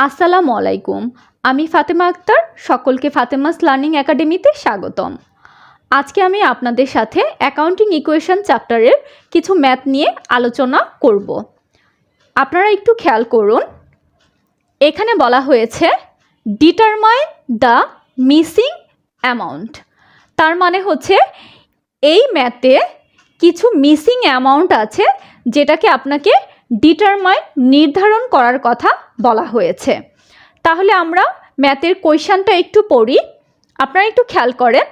আসসালামু আলাইকুম। আমি ফাতেমা আক্তার, সকলকে ফাতেমাস লার্নিং একাডেমিতে স্বাগতম। আজকে আমি আপনাদের সাথে অ্যাকাউন্টিং ইকুয়েশন চ্যাপ্টারের কিছু ম্যাথ নিয়ে আলোচনা করব। আপনারা একটু খেয়াল করুন, এখানে বলা হয়েছে ডিটারমাইন দ্য মিসিং অ্যামাউন্ট। তার মানে হচ্ছে এই ম্যাথে কিছু মিসিং অ্যামাউন্ট আছে যেটাকে আপনাকে নির্ধারণ করার কথা বলা হয়েছে। তাহলে আমরা ম্যাথের কোয়েশ্চনটা একটু পড়ি। আপনারা একটু খেয়াল করেন,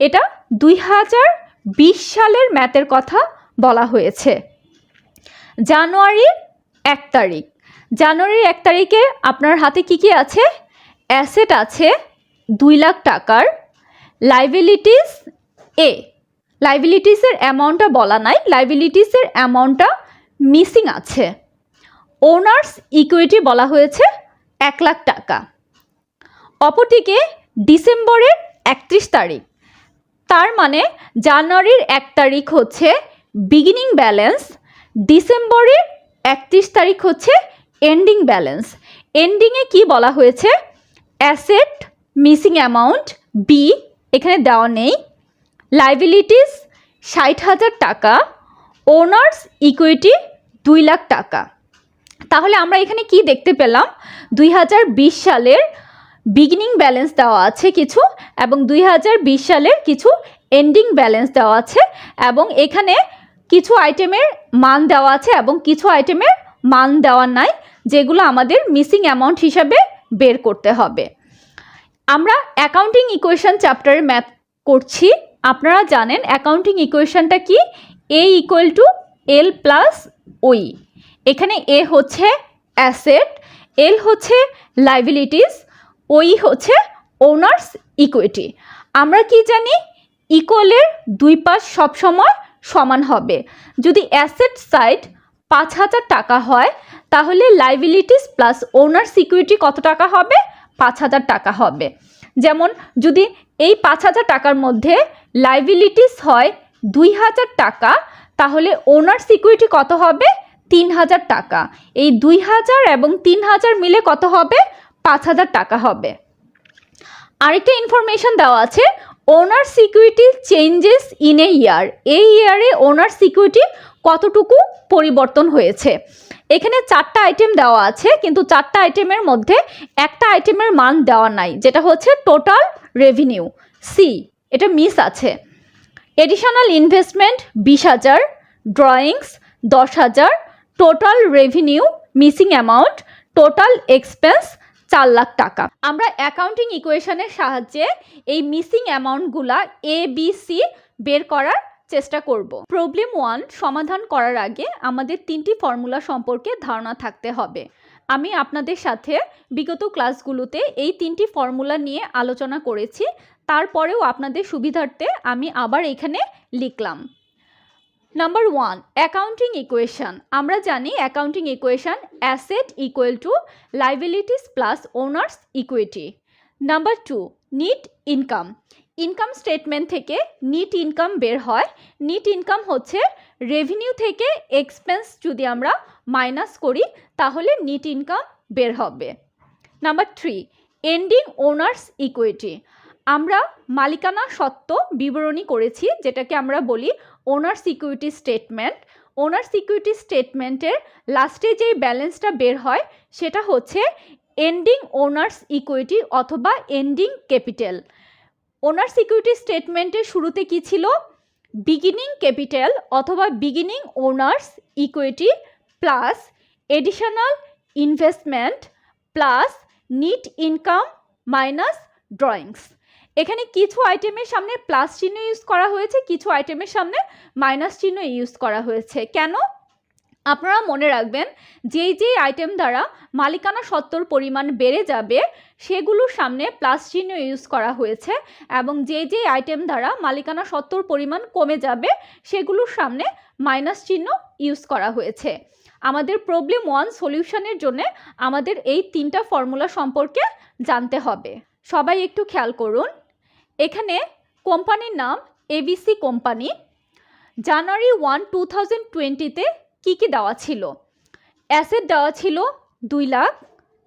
এটা 2020 সালের ম্যাথের কথা বলা হয়েছে। জানুয়ারির 1 তারিখ। জানুয়ারির 1 তারিখে আপনার হাতে কি কি আছে? অ্যাসেট আছে 2 লাখ টাকার। লাইবিলিটিস লাইবিলিটিসের অ্যামাউন্টটা বলা নাই, লাইবিলিটিসের অ্যামাউন্টটা মিসিং আছে। ওনার্স ইকুইটি বলা হয়েছে 1 লাখ টাকা। অপরদিকে ডিসেম্বরের 31 তারিখ, তার মানে জানুয়ারির 1 তারিখ হচ্ছে বিগিনিং ব্যালেন্স, ডিসেম্বরের 31 তারিখ হচ্ছে এন্ডিং ব্যালেন্স। এন্ডিংয়ে কি বলা হয়েছে? অ্যাসেট মিসিং অ্যামাউন্ট বি, এখানে দেওয়া নেই। লাইবিলিটিস 60,000 টাকা, ওনার্স ইকুইটি 2 লাখ টাকা। তাহলে আমরা এখানে কি দেখতে পেলাম? 2020 সালের বিগিনিং ব্যালেন্স দেওয়া আছে কিছু, এবং 2020 সালের কিছু এন্ডিং ব্যালেন্স দেওয়া আছে, এবং এখানে কিছু আইটেমের মান দেওয়া আছে এবং কিছু আইটেমের মান দেওয়া নাই, যেগুলো আমাদের মিসিং অ্যামাউন্ট হিসাবে বের করতে হবে। আমরা অ্যাকাউন্টিং ইকুয়েশন চ্যাপ্টারে ম্যাথ করছি। আপনারা জানেন অ্যাকাউন্টিং ইকুয়েশনটা কি? এ ইকুয়াল টু এল প্লাস ওই। এখানে এ হচ্ছে অ্যাসেট, এল হচ্ছে লাইবিলিটিস, ওই হচ্ছে ওনার্স ইকুইটি। আমরা কি জানি? ইকুয়ালের দুই পাশ সবসময় সমান হবে। যদি অ্যাসেট সাইড 5,000 টাকা হয়, তাহলে লাইবিলিটিস প্লাস ওনার্স ইকুইটি কত টাকা হবে? 5,000 টাকা হবে। যেমন যদি এই 5,000 টাকার মধ্যে লাইবিলিটিস হয় 2,000 টাকা, তাহলে ওনার্স ইকুইটি কত হবে? 3,000 টাকা। এই 2,000 এবং 3,000 মিলে কত হবে? 5,000 টাকা হবে। আরেকটা ইনফরমেশন দেওয়া আছে, owners equity changes in a year. এই ইয়ারে ওনার্স ইকুইটি কতটুকু পরিবর্তন হয়েছে। এখানে 4টা আইটেম দেওয়া আছে, কিন্তু 4টা আইটেমের মধ্যে একটা আইটেমের মান দেওয়া নাই, যেটা হচ্ছে টোটাল রেভিনিউ সি, এটা মিস আছে। Additional investment 20,000, drawings 10,000, total revenue missing amount, total expense 4 lakh টাকা। আমরা অ্যাকাউন্টিং ইকুয়েশনের সাহায্যে এই মিসিং অ্যামাউন্টগুলা এ বি সি বের করার চেষ্টা করব। প্রবলেম 1 সমাধান করার আগে আমাদের 3টি ফর্মুলা সম্পর্কে ধারণা থাকতে হবে। আমি আপনাদের সাথে বিগত ক্লাসগুলোতে এই 3টি ফর্মুলা নিয়ে আলোচনা করেছি, তারপরেও আপনাদের সুবিধার্থে আমি আবার এখানে লিখলাম। Number 1, accounting equation. আমরা জানি accounting equation asset equal to liabilities plus owners equity. Number 2, NEET income. Income statement থেকে নিট ইনকাম বের হয়। নিট ইনকাম হচ্ছে রেভিনিউ থেকে এক্সপেন্স যদি আমরা মাইনাস করি, তাহলে নিট ইনকাম বের হবে। Number 3, ending owners equity. আমরা মালিকানা সত্ত্ব বিবরণী করেছি, যেটাকে আমরা বলি owners equity statement. Owners equity স্টেটমেন্টের লাস্টে যেই ব্যালেন্সটা বের হয় সেটা হচ্ছে এন্ডিং ওনার্স ইকুইটি অথবা এন্ডিং ক্যাপিটাল। ওনার্স ইকুইটি স্টেটমেন্টের শুরুতে কি ছিল? বিগিনিং ক্যাপিটাল অথবা beginning owners equity plus additional investment plus NEET income minus drawings. এখানে কিছু আইটেমের সামনে প্লাস চিহ্ন ইউজ করা হয়েছে, কিছু আইটেমের সামনে মাইনাস চিহ্ন ইউজ করা হয়েছে। কেন? আপনারা মনে রাখবেন, যেই যেই আইটেম দ্বারা মালিকানা সত্ত্বর পরিমাণ বেড়ে যাবে সেগুলোর সামনে প্লাস চিহ্ন ইউজ করা হয়েছে, এবং যেই যেই আইটেম দ্বারা মালিকানা সত্ত্বর পরিমাণ কমে যাবে সেগুলোর সামনে মাইনাস চিহ্ন ইউজ করা হয়েছে। আমাদের প্রবলেম 1 সলিউশনের জন্য আমাদের এই 3টা ফর্মুলা সম্পর্কে জানতে হবে। সবাই একটু খেয়াল করুন, এখানে কোম্পানির নাম এবিসি কোম্পানি। জানুয়ারি 1, 2020-তে কি কি দেওয়া ছিল? অ্যাসেট দেওয়া ছিল 2 লাখ,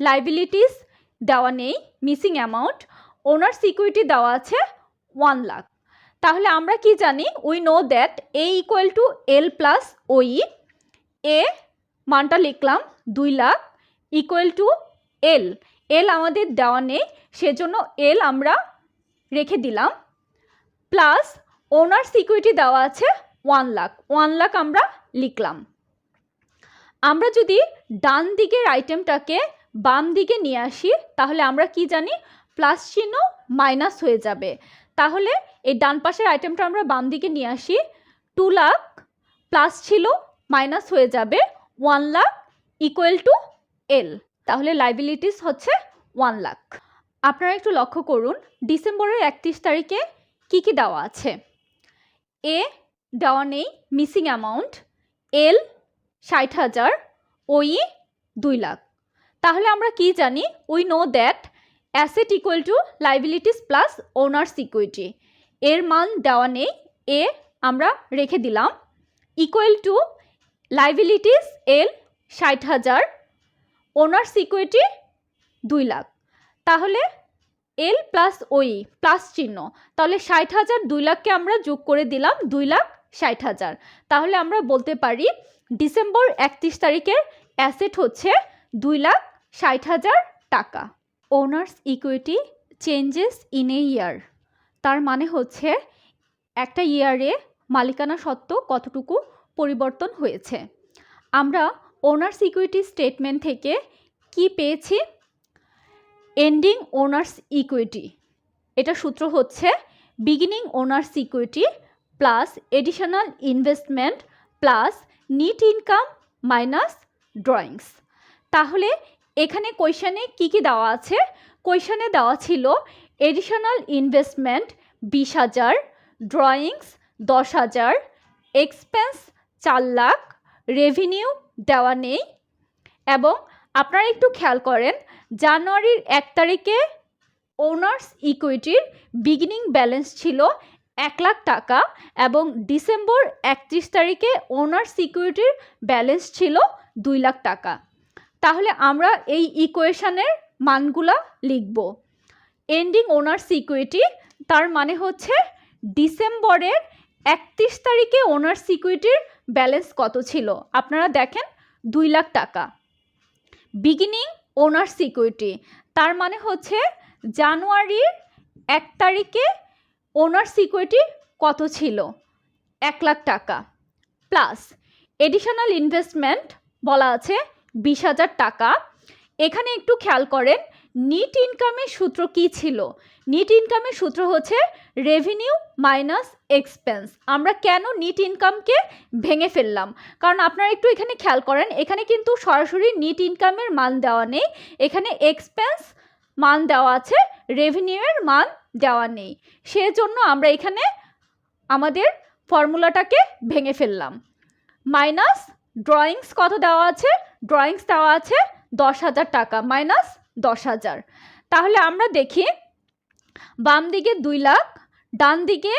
লাইবিলিটিস দেওয়া নেই, মিসিং অ্যামাউন্ট, ওনার্স ইকুইটি দেওয়া আছে 1 লাখ। তাহলে আমরা কি জানি? We know that a equal to L plus ওই। এ মানটা লিখলাম 2 লাখ ইকুয়াল টু এল। এল আমাদের দেওয়া নেই, সেজন্য এল আমরা রেখে দিলাম, প্লাস ওনার্স ইকুইটি দেওয়া আছে 1 লাখ। 1 লাখ আমরা লিখলাম। আমরা যদি ডান দিকের আইটেমটাকে বাম দিকে নিয়ে আসি তাহলে আমরা কি জানি? প্লাস চিহ্ন মাইনাস হয়ে যাবে। তাহলে এই ডান পাশের আইটেমটা আমরা বাম দিকে নিয়ে আসি, 2 লাখ প্লাস ছিল মাইনাস হয়ে যাবে 1 লাখ ইকুয়াল টু এল। তাহলে লাইবিলিটিস হচ্ছে 1 লাখ। আপনারা একটু লক্ষ্য করুন ডিসেম্বরের 31 তারিখে কি কি দেওয়া আছে। এ দেওয়া নেই, মিসিং অ্যামাউন্ট, এল 60,000, ওই 2 লাখ। তাহলে আমরা কি জানি? We know that asset equal to liabilities plus owners equity. এর মান দেওয়া নেই, এ আমরা রেখে দিলাম, equal to liabilities L 60,000, owners equity 2 lakh. তাহলে এল প্লাস ওই প্লাস চিহ্ন, তাহলে 60,000 2 লাখকে আমরা যোগ করে দিলাম 2,60,000। তাহলে আমরা বলতে পারি ডিসেম্বর 31 তারিখের অ্যাসেট হচ্ছে 2,60,000 টাকা। Owners equity changes in a year, তার মানে হচ্ছে একটা ইয়ারে মালিকানা সত্ত্ব কতটুকু পরিবর্তন হয়েছে। আমরা ওনার্স ইকুইটি স্টেটমেন্ট থেকে কি পেয়েছি? এন্ডিং ওনার্স ইকুইটি, এটা সূত্র হচ্ছে beginning owners equity plus additional investment plus NEET income minus drawings. তাহলে এখানে কোয়েশনে কি কি দেওয়া আছে? কোয়েশনে দেওয়া ছিল additional investment 20,000, drawings 10,000, expense 4 lakh, revenue দেওয়া নেই। এবং আপনারা একটু খেয়াল করেন জানুয়ারির 1 তারিখে ওনার্স ইকুইটির বিগিনিং ব্যালেন্স ছিল 1 লাখ টাকা এবং ডিসেম্বর 31 তারিখে ওনার্স ইকুইটির ব্যালেন্স ছিল 2 লাখ টাকা। তাহলে আমরা এই ইকুয়েশনের মানগুলা লিখব। এন্ডিং ওনার্স ইকুইটি তার মানে হচ্ছে ডিসেম্বরের 31 তারিখে ওনার্স ইকুইটির ব্যালেন্স কত ছিল? আপনারা দেখেন 2 লাখ টাকা। বিগিনিং ওনার্স ইকুইটি তার মানে হচ্ছে জানুয়ারির 1 তারিখে ওনার্স ইকুইটি কত ছিল? 1 লাখ টাকা, প্লাস এডিশনাল ইনভেস্টমেন্ট বলা আছে 20,000 টাকা। এখানে একটু খেয়াল করেন নিট ইনকামের সূত্র কি ছিল? নিট ইনকামের সূত্র হচ্ছে রেভিনিউ মাইনাস এক্সপেন্স। আমরা কেন নিট ইনকামকে ভেঙে ফেললাম? কারণ আপনারা একটু এখানে খেয়াল করেন এখানে কিন্তু সরাসরি নিট ইনকামের মান দেওয়া নেই, এখানে এক্সপেন্স মান দেওয়া আছে, রেভিনিউয়ের মান দেওয়া নেই। সেজন্য আমরা এখানে আমাদের ফর্মুলাটাকে ভেঙে ফেললাম। মাইনাস ড্রয়িংস কত দেওয়া আছে? ড্রয়িংস দেওয়া আছে 10,000 টাকা, মাইনাস 10,000। তাহলে আমরা দেখি বাম দিকে 2 লাখ, ডান দিকে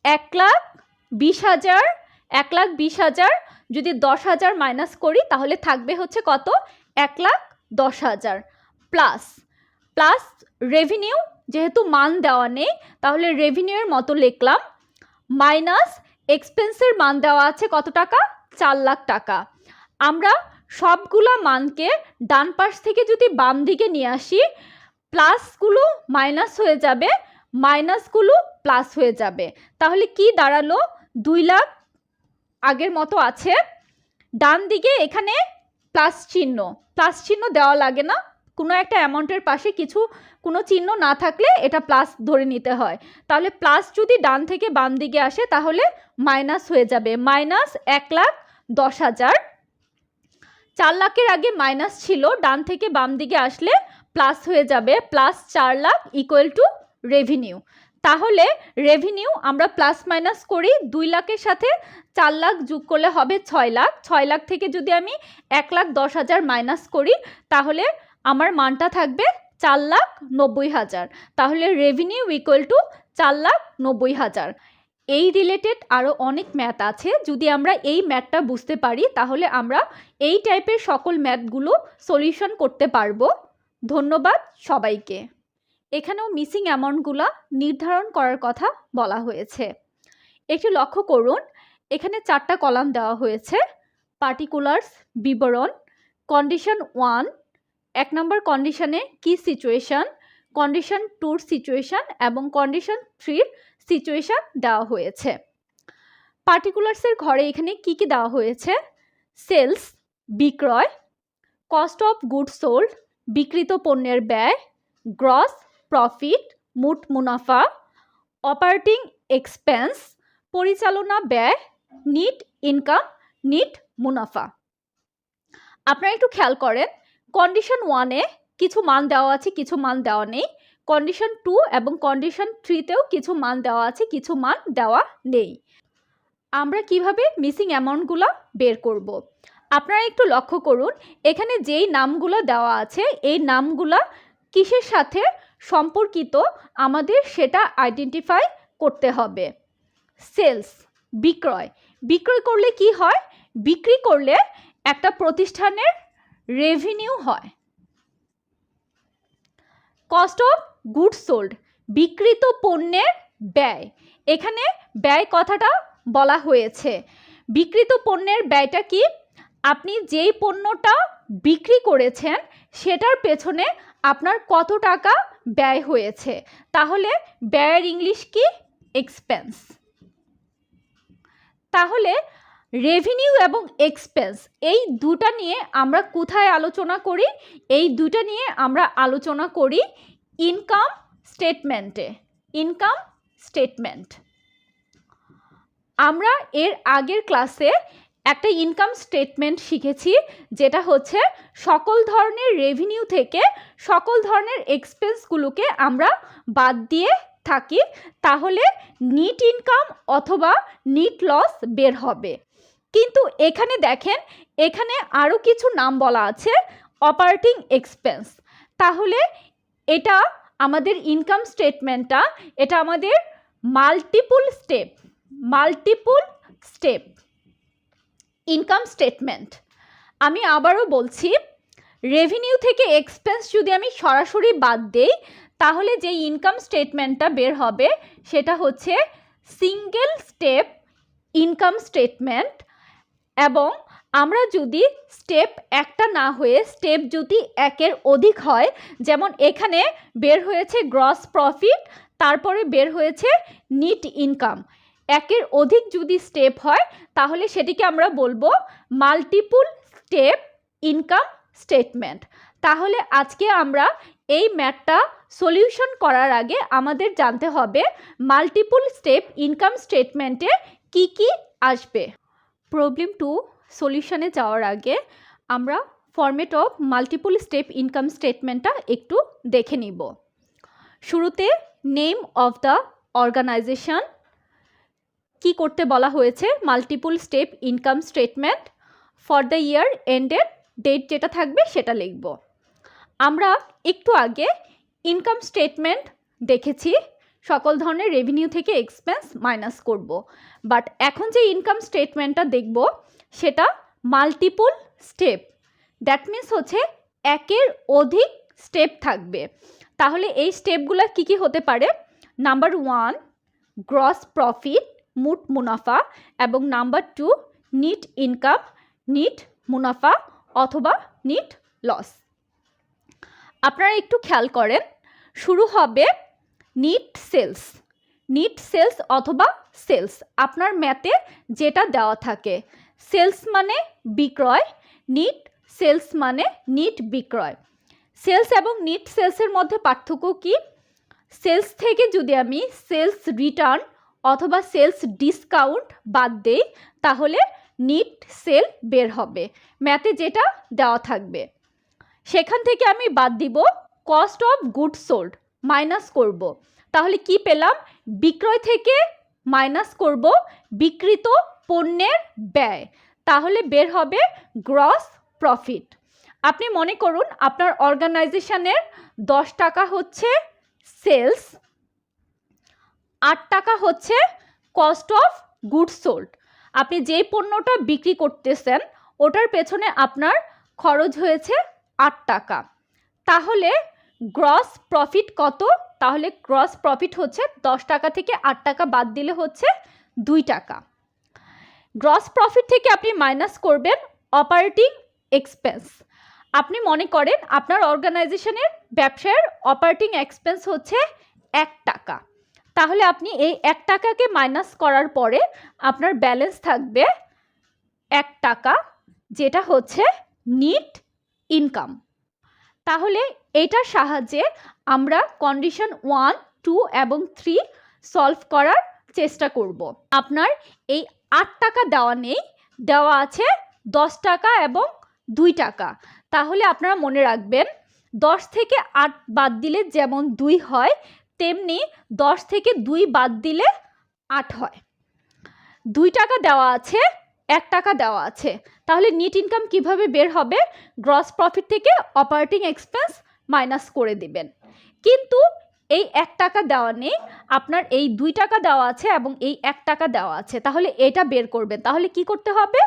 1,20,000, 1,20,000 যদি 10,000 মাইনাস করি তাহলে থাকবে হচ্ছে কত? 1,10,000 প্লাস প্লাস রেভিনিউ, যেহেতু মান দেওয়া নেই তাহলে রেভিনিউয়ের মতো লিখলাম, মাইনাস এক্সপেন্সের মান দেওয়া আছে কত টাকা? 4 লাখ টাকা। আমরা সবগুলো মানকে ডান পাশ থেকে যদি বাম দিকে নিয়ে আসি প্লাসগুলো মাইনাস হয়ে যাবে, মাইনাসগুলো প্লাস হয়ে যাবে। তাহলে কি দাঁড়ালো? 2 লাখ আগের মতো আছে, ডান দিকে এখানে প্লাস চিহ্ন দেওয়া লাগে না, কোনো একটা অ্যামাউন্টের পাশে কোনো চিহ্ন না থাকলে এটা প্লাস ধরে নিতে হয়। তাহলে প্লাস যদি ডান থেকে বাম দিকে আসে তাহলে মাইনাস হয়ে যাবে, মাইনাস 1,10,000। 4 লাখের আগে মাইনাস ছিল, ডান থেকে বাম দিকে আসলে প্লাস হয়ে যাবে, plus 4 lakh equal to revenue. তাহলে রেভিনিউ আমরা প্লাস মাইনাস করি, 2 লাখের সাথে 4 লাখ যোগ করলে হবে 6 লাখ। 6 লাখ থেকে যদি আমি 1,10,000 মাইনাস করি তাহলে আমার মানটা থাকবে 4,90,000। তাহলে রেভিনিউ ইকুয়াল টু 4,90,000। এই রিলেটেড আরও অনেক ম্যাথ আছে, যদি আমরা এই ম্যাথটা বুঝতে পারি তাহলে আমরা এই টাইপের সকল ম্যাথগুলো সলিউশন করতে পারবো। ধন্যবাদ সবাইকে। এখানেও মিসিং অ্যামাউন্টগুলো নির্ধারণ করার কথা বলা হয়েছে। একটু লক্ষ্য করুন, এখানে 4টা কলাম দেওয়া হয়েছে। পার্টিকুলার্স বিবরণ, কন্ডিশন 1 1 নম্বর কন্ডিশনে কি সিচুয়েশন, কন্ডিশন 2 সিচুয়েশন এবং কন্ডিশন 3 সিচুয়েশন দেওয়া হয়েছে। পার্টিকুলার্সের ঘরে এখানে কি কি দেওয়া হয়েছে? সেলস বিক্রয়, কস্ট অফ গুডস সোল্ড বিক্রিত পণ্যের ব্যয়, গ্রস প্রফিট মোট মুনাফা, অপারেটিং এক্সপেন্স পরিচালনা ব্যয়, নিট ইনকাম নিট মুনাফা। আপনারা একটু খেয়াল করেন, কন্ডিশন 1-এ কিছু মান দেওয়া আছে, কিছু মান দেওয়া নেই। কন্ডিশন 2 এবং কন্ডিশন 3-তেও কিছু মান দেওয়া আছে, কিছু মান দেওয়া নেই। আমরা কিভাবে মিসিং অ্যামাউন্টগুলো বের করব? আপনারা একটু লক্ষ্য করুন, এখানে যেই নামগুলো দেওয়া আছে এই নামগুলো কিসের সাথে সম্পর্কিত আমাদের সেটা আইডেন্টিফাই করতে হবে। সেলস বিক্রয়, বিক্রয় করলে কি হয়? বিক্রি করলে একটা প্রতিষ্ঠানের রেভিনিউ হয়। কস্ট অফ গুডস সোল্ড বিক্রিত পণ্যের ব্যয়, এখানে ব্যয় কথাটা বলা হয়েছে। বিক্রিত পণ্যের ব্যয়টা কি? আপনি যেই পণ্যটা বিক্রি করেছেন সেটার পেছনে আপনার কত টাকা ব্যয় হয়েছে, তাহলে ব্যয়ের ইংলিশ কি? এক্সপেন্স। তাহলে রেভিনিউ এবং এক্সপেন্স এই দুটা নিয়ে আমরা কোথায় আলোচনা করি? এই দুটা নিয়ে আমরা আলোচনা করি ইনকাম স্টেটমেন্টে। ইনকাম স্টেটমেন্ট আমরা এর আগের ক্লাসে একটা ইনকাম স্টেটমেন্ট শিখেছি, যেটা হচ্ছে সকল ধরনের রেভিনিউ থেকে সকল ধরনের এক্সপেন্সগুলোকে আমরা বাদ দিয়ে থাকি, তাহলে নিট ইনকাম অথবা নিট লস বের হবে। কিন্তু এখানে দেখেন, এখানে আরও কিছু নাম বলা আছে, অপারেটিং এক্সপেন্স। তাহলে এটা আমাদের ইনকাম স্টেটমেন্টটা, এটা আমাদের মাল্টিপল স্টেপ ইনকাম স্টেটমেন্ট। আমি আবারও বলছি, রেভিনিউ থেকে এক্সপেন্স যদি আমি সরাসরি বাদ দেই তাহলে যে ইনকাম স্টেটমেন্টটা বের হবে সেটা হচ্ছে সিঙ্গেল স্টেপ ইনকাম স্টেটমেন্ট। এবং আমরা যদি স্টেপ একটা না হয়ে স্টেপ যদি একের অধিক হয়, যেমন এখানে বের হয়েছে গ্রস প্রফিট, তারপরে বের হয়েছে নিট ইনকাম, একের অধিক যদি স্টেপ হয় তাহলে সেটিকে আমরা বলবো মাল্টিপল স্টেপ ইনকাম স্টেটমেন্ট। তাহলে আজকে আমরা এই ম্যাথটা সলিউশন করার আগে আমাদের জানতে হবে মাল্টিপল স্টেপ ইনকাম স্টেটমেন্টে কি কি আসবে। প্রবলেম 2 সলিউশনে যাওয়ার আগে আমরা format of multiple step income স্টেটমেন্টটা একটু দেখে নিব। শুরুতে নেম অফ দ্য অর্গানাইজেশন, কি করতে বলা হয়েছে? Multiple step income statement. For the year ended date যেটা থাকবে সেটা লিখব। আমরা একটু আগে ইনকাম স্টেটমেন্ট দেখেছি, সকল ধরনের রেভিনিউ থেকে এক্সপেন্স মাইনাস করব। বাট এখন যে ইনকাম স্টেটমেন্টটা দেখব সেটা মাল্টিপল স্টেপ, দ্যাট মিনস হচ্ছে একের অধিক স্টেপ থাকবে। তাহলে এই স্টেপগুলো কি কি হতে পারে? নাম্বার 1 গ্রস প্রফিট মোট মুনাফা, এবং নাম্বার 2 নিট ইনকাম নিট মুনাফা অথবা নিট লস। আপনারা একটু খেয়াল করেন, শুরু হবে নিট সেলস অথবা সেলস, আপনার ম্যাথে যেটা দেওয়া থাকে। সেলস মানে বিক্রয়, নিট সেলস মানে নিট বিক্রয়। সেলস এবং নিট সেলসের মধ্যে পার্থক্য কি? সেলস থেকে যদি আমি সেলস রিটার্ন অথবা সেলস ডিসকাউন্ট বাদ দেই তাহলে নিট সেল বের হবে, ম্যাথে যেটা দেওয়া থাকবে। সেখান থেকে আমি বাদ দিব cost of goods sold, minus করব। তাহলে কি পেলাম? বিক্রয় থেকে মাইনাস করব বিক্রিত পণ্যের ব্যয়, তাহলে বের হবে গ্রস প্রফিট। আপনি মনে করুন আপনার অর্গানাইজেশনের 10 টাকা হচ্ছে সেলস, 8 টাকা হচ্ছে কস্ট অফ গুডস সোল্ড। আপনি যেই পণ্যটা বিক্রি করতেছেন ওটার পেছনে আপনার খরচ হয়েছে 8 টাকা। তাহলে গ্রস প্রফিট কত? তাহলে গ্রস প্রফিট হচ্ছে 10 টাকা থেকে 8 টাকা বাদ দিলে হচ্ছে 2 টাকা। গ্রস প্রফিট থেকে আপনি মাইনাস করবেন অপারেটিং এক্সপেন্স। আপনি মনে করেন আপনার অর্গানাইজেশনের ব্যবসায়ের অপারেটিং এক্সপেন্স হচ্ছে 1 টাকা, তাহলে আপনি এই 1 টাকাকে মাইনাস করার পরে আপনার ব্যালেন্স থাকবে 1 টাকা, যেটা হচ্ছে নিট ইনকাম। তাহলে এটার সাহায্যে আমরা কন্ডিশন 1, 2 এবং 3 সলভ করার চেষ্টা করব। আপনার এই 8 টাকা দেওয়া নেই, দেওয়া আছে 10 টাকা এবং 2 টাকা। তাহলে আপনারা মনে রাখবেন 10 থেকে 8 বাদ দিলে যেমন 2 হয়, তেমনি 10 থেকে 2 বাদ দিলে 8 হয়। 2 টাকা দেওয়া আছে, 1 টাকা দেওয়া আছে। তাহলে নেট ইনকাম কিভাবে বের হবে? গ্রস প্রফিট থেকে অপারেটিং এক্সপেন্স মাইনাস করে দিবেন। কিন্তু এই 1 টাকা দেওয়া নেই, আপনার এই 2 টাকা দেওয়া আছে এবং এই 1 টাকা দেওয়া আছে। তাহলে এটা বের করবেন। তাহলে কি করতে হবে?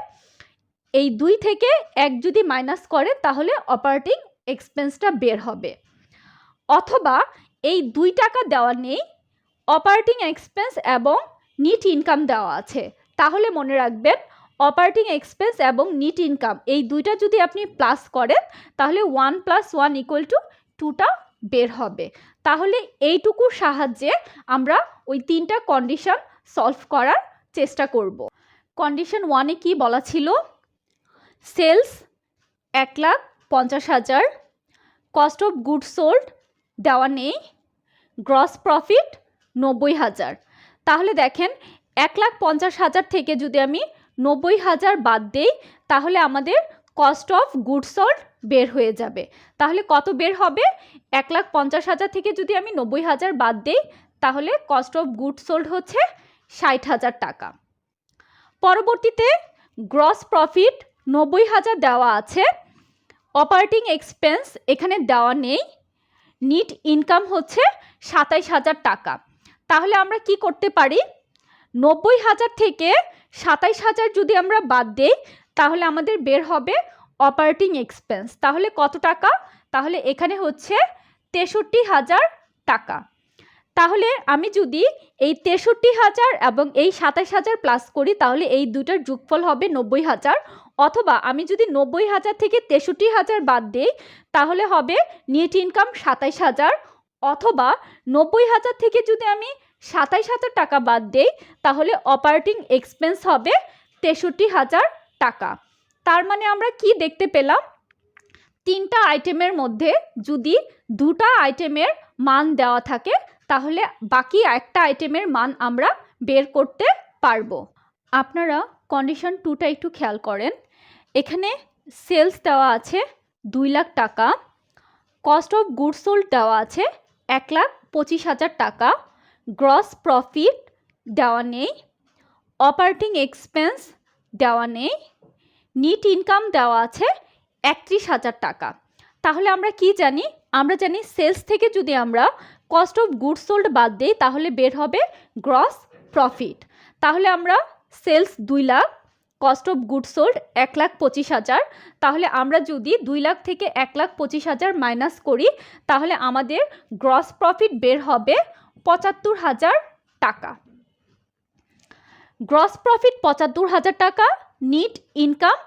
এই 2 থেকে 1 যদি মাইনাস করেন তাহলে অপারেটিং এক্সপেন্সটা বের হবে। অথবা এই 2 টাকা দেওয়া নেই, অপারেটিং এক্সপেন্স এবং নেট ইনকাম দেওয়া আছে। তাহলে মনে রাখবেন অপারেটিং এক্সপেন্স এবং নেট ইনকাম এই দুইটা যদি আপনি প্লাস করেন তাহলে 1 + 1 = 2টা বের হবে। তাহলে এইটুকুর সাহায্যে আমরা ওই 3টা কন্ডিশন সলভ করার চেষ্টা করব। কন্ডিশন 1-এ কি বলা ছিল? Sales 1,50,000, cost of goods sold দেওয়া নেই, গ্রস প্রফিট 90,000। তাহলে দেখেন 1,50,000 থেকে যদি আমি 90,000 বাদ দেই তাহলে আমাদের কস্ট অফ গুডস সোল্ড বের হয়ে যাবে। তাহলে কত বের হবে? 1,50,000 থেকে যদি আমি 90,000 বাদ দেই তাহলে কস্ট অফ গুডস সোল্ড হচ্ছে 60,000 টাকা। পরবর্তীতে গ্রস প্রফিট 90,000 দেওয়া আছে, অপারেটিং এক্সপেন্স এখানে দেওয়া নেই, নেট ইনকাম হচ্ছে 27,000 টাকা। তাহলে আমরা কি করতে পারি? 90,000 থেকে 27,000 যদি আমরা বাদ দেই তাহলে আমাদের বের হবে অপারেটিং এক্সপেন্স। তাহলে কত টাকা? তাহলে এখানে হচ্ছে 63,000 টাকা। তাহলে আমি যদি এই 63,000 এবং এই 27,000 প্লাস করি তাহলে এই দুটার যোগফল হবে 90,000। অথবা আমি যদি 90,000 থেকে 63,000 বাদ দিই তাহলে হবে নেট ইনকাম 27,000। অথবা 90,000 থেকে যদি আমি 27,000 টাকা বাদ দেই তাহলে অপারেটিং এক্সপেন্স হবে 63,000 টাকা। তার মানে আমরা কি দেখতে পেলাম? 3টা আইটেমের মধ্যে যদি 2টা আইটেমের মান দেওয়া থাকে তাহলে বাকি একটা আইটেমের মান আমরা বের করতে পারবো। আপনারা কন্ডিশন 2টা একটু খেয়াল করেন। এখানে সেলস দেওয়া আছে 2 লাখ টাকা, কস্ট অফ গুডস সোল্ড দেওয়া আছে 1,25,000 টাকা, গ্রস প্রফিট দেওয়া নেই, অপারেটিং এক্সপেন্স দেওয়া নেই, নেট ইনকাম দেওয়া আছে 31,000 টাকা। তাহলে আমরা কি জানি? আমরা জানি সেলস থেকে যদি আমরা কস্ট অফ গুডস সোল্ড বাদ দিই তাহলে বের হবে গ্রস প্রফিট। তাহলে আমরা sales 2 lakh, cost of goods sold 1,25,000। তাহলে আমরা যদি 2 লাখ থেকে 1,25,000 মাইনাস করি তাহলে আমাদের গ্রস প্রফিট বের হবে 75,000 টাকা। গ্রস প্রফিট 75,000 টাকা, নেট ইনকাম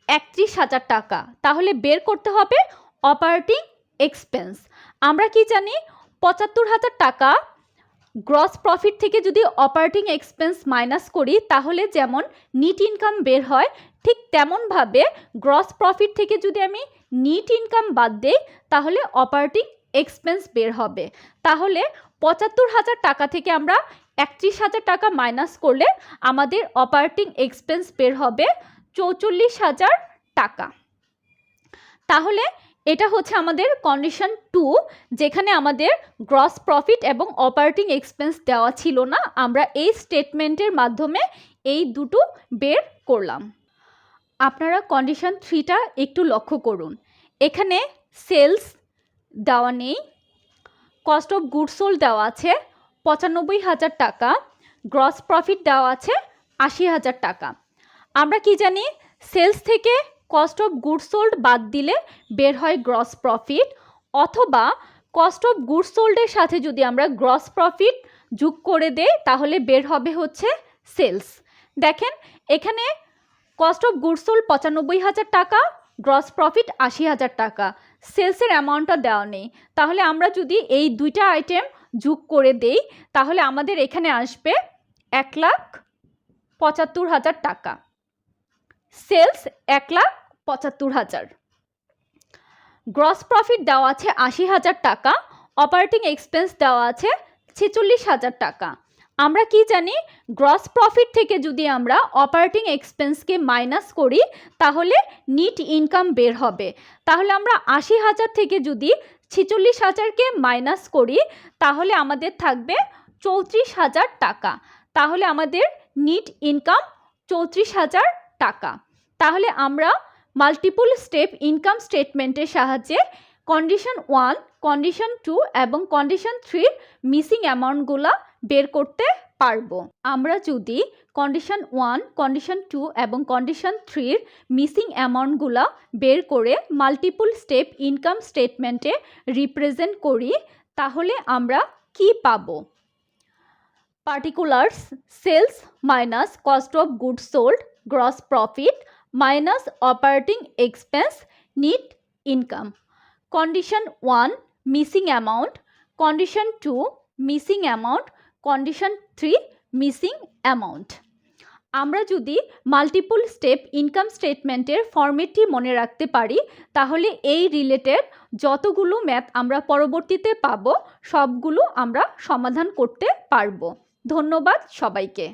31,000 টাকা। তাহলে বের করতে হবে অপারেটিং এক্সপেন্স। আমরা কি জানি? 75,000 টাকা গ্রস প্রফিট থেকে যদি অপারেটিং এক্সপেন্স মাইনাস করি তাহলে যেমন নেট ইনকাম বের হয়, ঠিক তেমনভাবে গ্রস প্রফিট থেকে যদি আমি নেট ইনকাম বাদ দেই তাহলে অপারেটিং এক্সপেন্স বের হবে। তাহলে 75,000 টাকা থেকে আমরা 31,000 টাকা মাইনাস করলে আমাদের অপারেটিং এক্সপেন্স বের হবে 44,000 টাকা। তাহলে এটা হচ্ছে আমাদের কন্ডিশন 2, যেখানে আমাদের গ্রস প্রফিট এবং অপারেটিং এক্সপেন্স দেওয়া ছিল না। আমরা এই স্টেটমেন্টের মাধ্যমে এই দুটো বের করলাম। আপনারা কন্ডিশন 3টা একটু লক্ষ্য করুন। এখানে সেলস দেওয়া নেই, কস্ট অফ গুডস সোল্ড দেওয়া আছে 95,000 টাকা, গ্রস প্রফিট দেওয়া আছে 80,000 টাকা। আমরা কি জানি? সেলস থেকে কস্ট অফ গুডস সোল্ড বাদ দিলে বের হয় গ্রস প্রফিট, অথবা কস্ট অফ গুডস সোল্ডের সাথে যদি আমরা গ্রস প্রফিট যোগ করে দেই তাহলে বের হবে হচ্ছে সেলস। দেখেন এখানে কস্ট অফ গুডস সোল্ড 95,000 টাকা, গ্রস প্রফিট 80,000 টাকা, সেলসের অ্যামাউন্টটা দেওয়া নেই। তাহলে আমরা যদি এই দুইটা আইটেম যোগ করে দেই তাহলে আমাদের এখানে আসবে 1,75,000 টাকা, সেলস 1,75,000। গ্রস প্রফিট দেওয়া আছে 80,000 টাকা, অপারেটিং এক্সপেন্স দেওয়া আছে 46,000 টাকা। আমরা কি জানি, গ্রস প্রফিট থেকে যদি আমরা অপারেটিং এক্সপেন্সকে মাইনাস করি তাহলে নিট ইনকাম বের হবে। তাহলে আমরা 80,000 থেকে যদি 46,000কে মাইনাস করি তাহলে আমাদের থাকবে 34,000 টাকা। তাহলে আমাদের নিট ইনকাম 34,000 টাকা। তাহলে আমরা মাল্টিপল স্টেপ ইনকাম স্টেটমেন্টের সাহায্যে কন্ডিশন 1, কন্ডিশন 2 এবং কন্ডিশন 3 মিসিং অ্যামাউন্টগুলো বের করতে পারবো। আমরা যদি কন্ডিশন 1, কন্ডিশন 2 এবং কন্ডিশন 3 মিসিং অ্যামাউন্টগুলো বের করে মাল্টিপল স্টেপ ইনকাম স্টেটমেন্টে রিপ্রেজেন্ট করি তাহলে আমরা কি পাবো? Particulars sales minus cost of goods sold gross profit minus operating expense net income. Condition 1 missing amount, condition 2 missing amount, condition 3 missing amount. আমরা যদি মাল্টিপল স্টেপ ইনকাম স্টেটমেন্টের ফরম্যাটটি মনে রাখতে পারি তাহলে এই রিলেটেড যতগুলো ম্যাথ আমরা পরবর্তীতে পাবো সবগুলো আমরা সমাধান করতে পারবো। ধন্যবাদ সবাইকে।